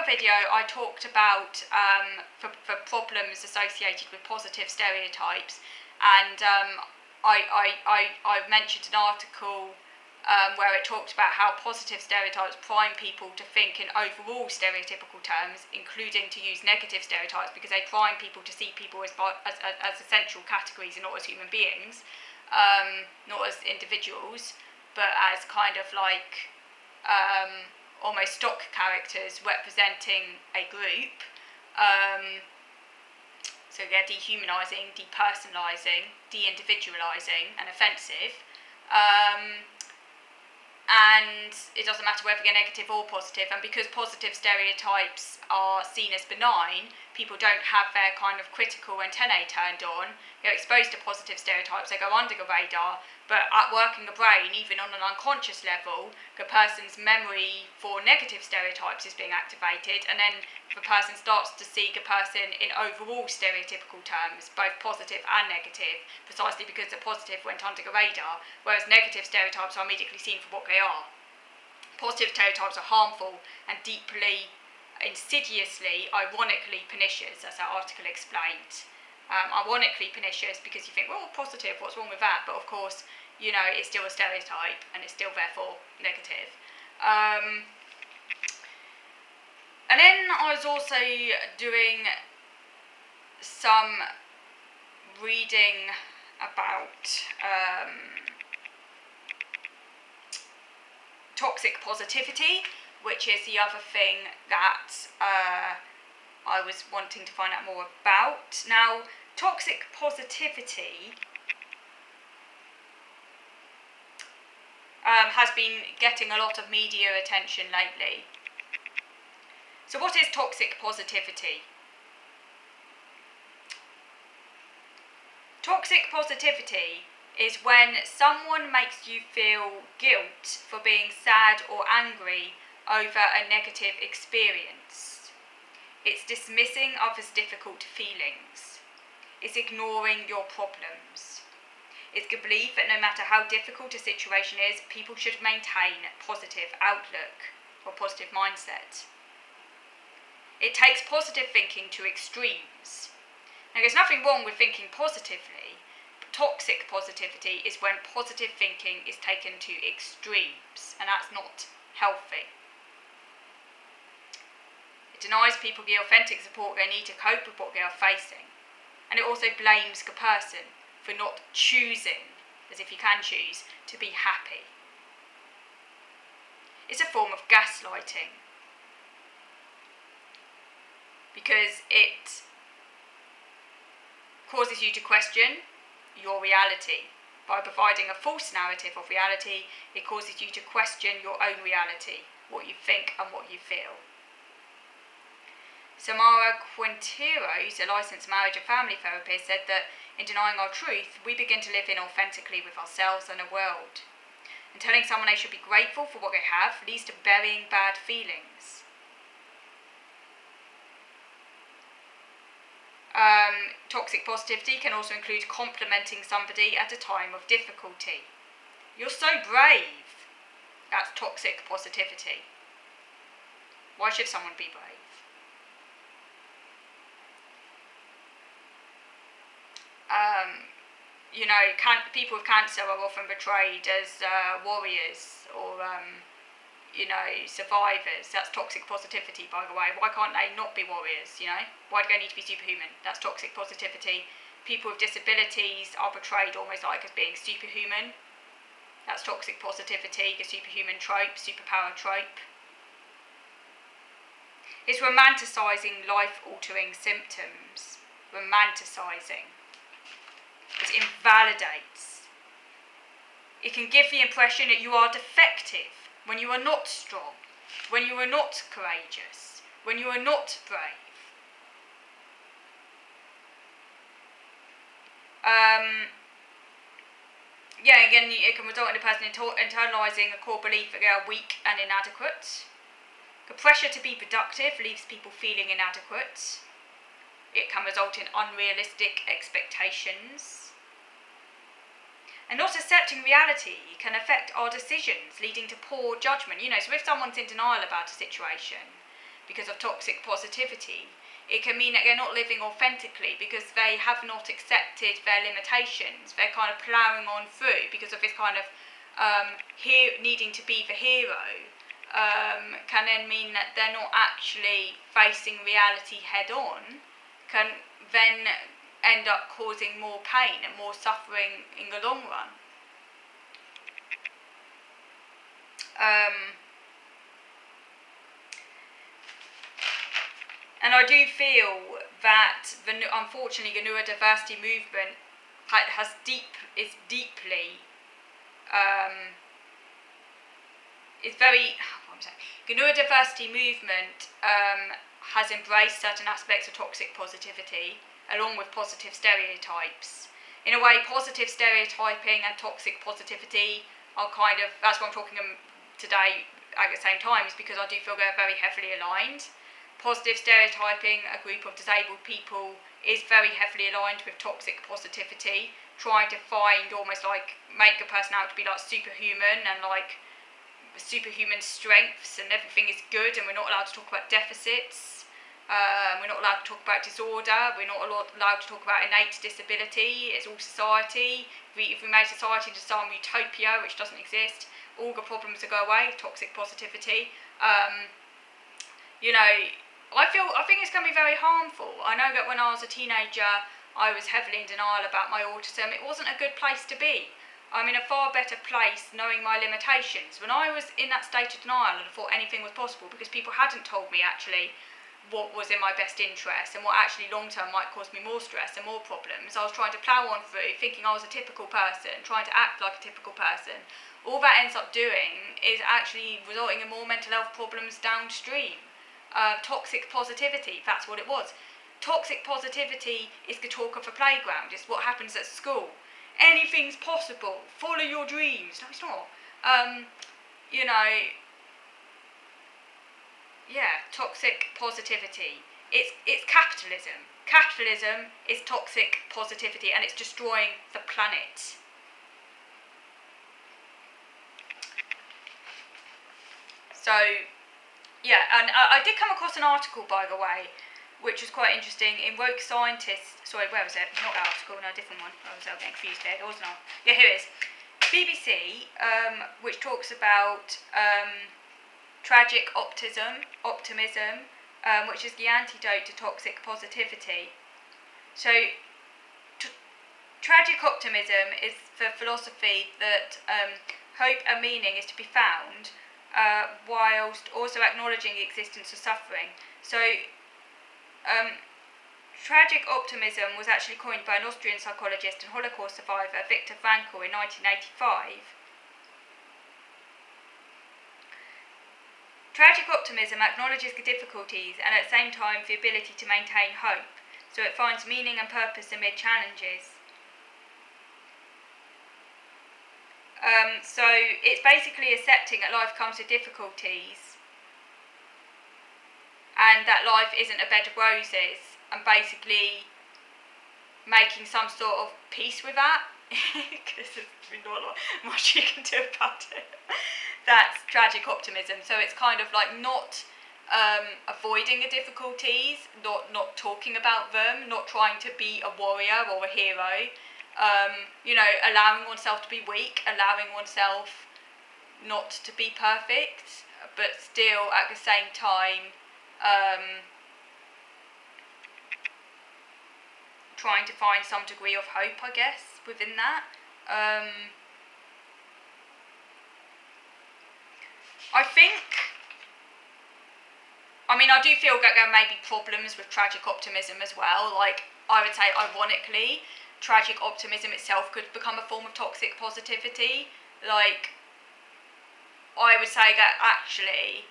other video I talked about for problems associated with positive stereotypes, and I mentioned an article where it talked about how positive stereotypes prime people to think in overall stereotypical terms, including to use negative stereotypes, because they prime people to see people as essential categories and not as human beings, not as individuals, but as kind of like almost stock characters representing a group. So they're dehumanising, depersonalising, de-individualising and offensive. And it doesn't matter whether they're negative or positive, and because positive stereotypes are seen as benign, people don't have their kind of critical antennae turned on. They're exposed to positive stereotypes, they go under the radar, but at work in the brain, even on an unconscious level, the person's memory for negative stereotypes is being activated, and then the person starts to see the person in overall stereotypical terms, both positive and negative, precisely because the positive went under the radar, whereas negative stereotypes are immediately seen for what they are. Positive stereotypes are harmful and deeply, insidiously, ironically pernicious, as that article explained. Ironically pernicious because you think, well, positive, what's wrong with that? But of course, you know, it's still a stereotype and it's still therefore negative. And then I was also doing some reading about toxic positivity, which is the other thing that I was wanting to find out more about. Now, toxic positivity has been getting a lot of media attention lately. So what is toxic positivity? Toxic positivity is when someone makes you feel guilt for being sad or angry over a negative experience. It's dismissing others' difficult feelings. It's ignoring your problems. It's the belief that no matter how difficult a situation is, people should maintain a positive outlook or positive mindset. It takes positive thinking to extremes. Now, there's nothing wrong with thinking positively. Toxic positivity is when positive thinking is taken to extremes, and that's not healthy. It denies people the authentic support they need to cope with what they are facing, and it also blames the person for not choosing, as if you can choose, to be happy. It's a form of gaslighting, because it causes you to question your reality. By providing a false narrative of reality, it causes you to question your own reality, what you think and what you feel. Samara Quintero, who's a licensed marriage and family therapist, said that in denying our truth, we begin to live inauthentically with ourselves and the world. And telling someone they should be grateful for what they have leads to burying bad feelings. Toxic positivity can also include complimenting somebody at a time of difficulty. You're so brave. That's toxic positivity. Why should someone be brave? You know, people with cancer are often portrayed as warriors or you know, survivors. That's toxic positivity, by the way. Why can't they not be warriors, you know? Why do they need to be superhuman? That's toxic positivity. People with disabilities are portrayed almost like as being superhuman. That's toxic positivity, the superhuman trope, superpower trope. It's romanticising life-altering symptoms. Romanticising. It invalidates. It can give the impression that you are defective, when you are not strong, when you are not courageous, when you are not brave. Yeah, again, it can result in a person internalising a core belief that they are weak and inadequate. The pressure to be productive leaves people feeling inadequate. It can result in unrealistic expectations. And not accepting reality can affect our decisions, leading to poor judgment. You know, so if someone's in denial about a situation, because of toxic positivity. It can mean that they're not living authentically because they have not accepted their limitations. They're kind of ploughing on through because of this kind of needing to be the hero. Can then mean that they're not actually facing reality head on, can then end up causing more pain and more suffering in the long run. And I do feel that unfortunately the neurodiversity movement the neurodiversity movement has embraced certain aspects of toxic positivity along with positive stereotypes. In a way, positive stereotyping and toxic positivity are that's what I'm talking today at the same time, is because I do feel they're very heavily aligned. Positive stereotyping a group of disabled people is very heavily aligned with toxic positivity, trying to make the person out to be like superhuman and like superhuman strengths and everything is good, and we're not allowed to talk about deficits, we're not allowed to talk about disorder, we're not allowed to talk about innate disability. It's all society. If we made society into some utopia which doesn't exist, all the problems will go away. Toxic positivity. I think it's going to be very harmful. I know that when I was a teenager, I was heavily in denial about my autism. It wasn't a good place to be. I'm in a far better place knowing my limitations. When I was in that state of denial and I thought anything was possible because people hadn't told me actually what was in my best interest and what actually long term might cause me more stress and more problems, I was trying to plough on through thinking I was a typical person, trying to act like a typical person. All that ends up doing is actually resulting in more mental health problems downstream. Toxic positivity, that's what it was. Toxic positivity is the talk of a playground. It's what happens at school. Anything's possible. Follow your dreams. No, it's not. Toxic positivity. It's capitalism. Capitalism is toxic positivity, and it's destroying the planet. So, yeah, and I did come across an article, by the way, which was quite interesting. In Woke Scientist, sorry, where was it? Not that article, no, a different one. I was getting confused there. It wasn't. Yeah, here it is. BBC, which talks about tragic optimism, which is the antidote to toxic positivity. So, tragic optimism is the philosophy that hope and meaning is to be found, whilst also acknowledging the existence of suffering. So, tragic optimism was actually coined by an Austrian psychologist and Holocaust survivor, Viktor Frankl, in 1985. Tragic optimism acknowledges the difficulties and at the same time the ability to maintain hope, so it finds meaning and purpose amid challenges. So it's basically accepting that life comes with difficulties and that life isn't a bed of roses, and basically making some sort of peace with that, because there's not much you can do about it. That's tragic optimism. So it's kind of like not avoiding the difficulties, not talking about them, not trying to be a warrior or a hero. Allowing oneself to be weak, allowing oneself not to be perfect, but still at the same time trying to find some degree of hope, I guess, within that. I do feel that there may be problems with tragic optimism as well. Like, I would say, ironically, tragic optimism itself could become a form of toxic positivity. Like, I would say that actually,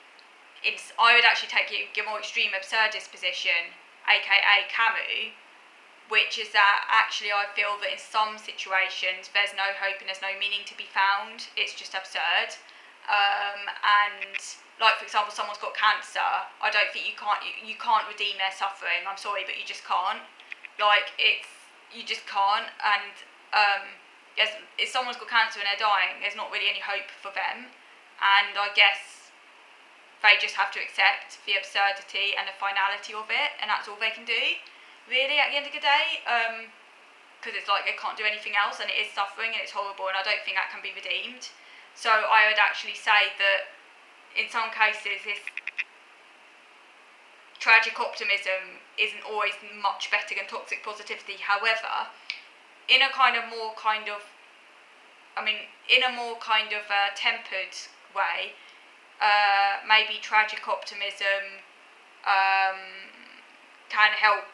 I would actually take the more extreme absurdist position, aka Camus, which is that actually I feel that in some situations there's no hope and there's no meaning to be found. It's just absurd. And like, for example, someone's got cancer. I don't think you can't redeem their suffering. I'm sorry, but you just can't. Like, you just can't. And if someone's got cancer and they're dying, there's not really any hope for them. And I guess they just have to accept the absurdity and the finality of it, and that's all they can do, really, at the end of the day. Because it's like they can't do anything else, and it is suffering and it's horrible, and I don't think that can be redeemed. So I would actually say that in some cases this tragic optimism isn't always much better than toxic positivity. However, in a more tempered way, maybe tragic optimism can help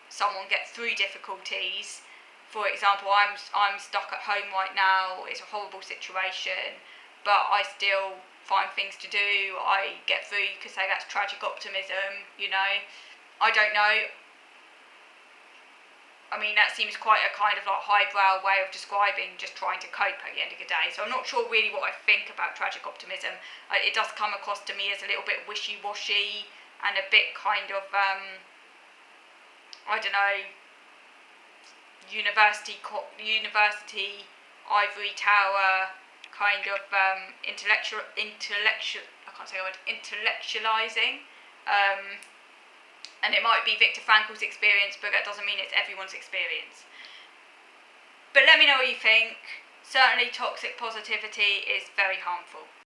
someone get through difficulties. For example, I'm stuck at home right now. It's a horrible situation, but I still find things to do. I get through. You could say that's tragic optimism. I don't know. I mean, that seems quite a kind of like highbrow way of describing just trying to cope at the end of the day. So I'm not sure really what I think about tragic optimism. It does come across to me as a little bit wishy-washy and a bit kind of I don't know, university ivory tower kind of intellectualizing. And it might be Viktor Frankl's experience, but that doesn't mean it's everyone's experience. But let me know what you think. Certainly toxic positivity is very harmful.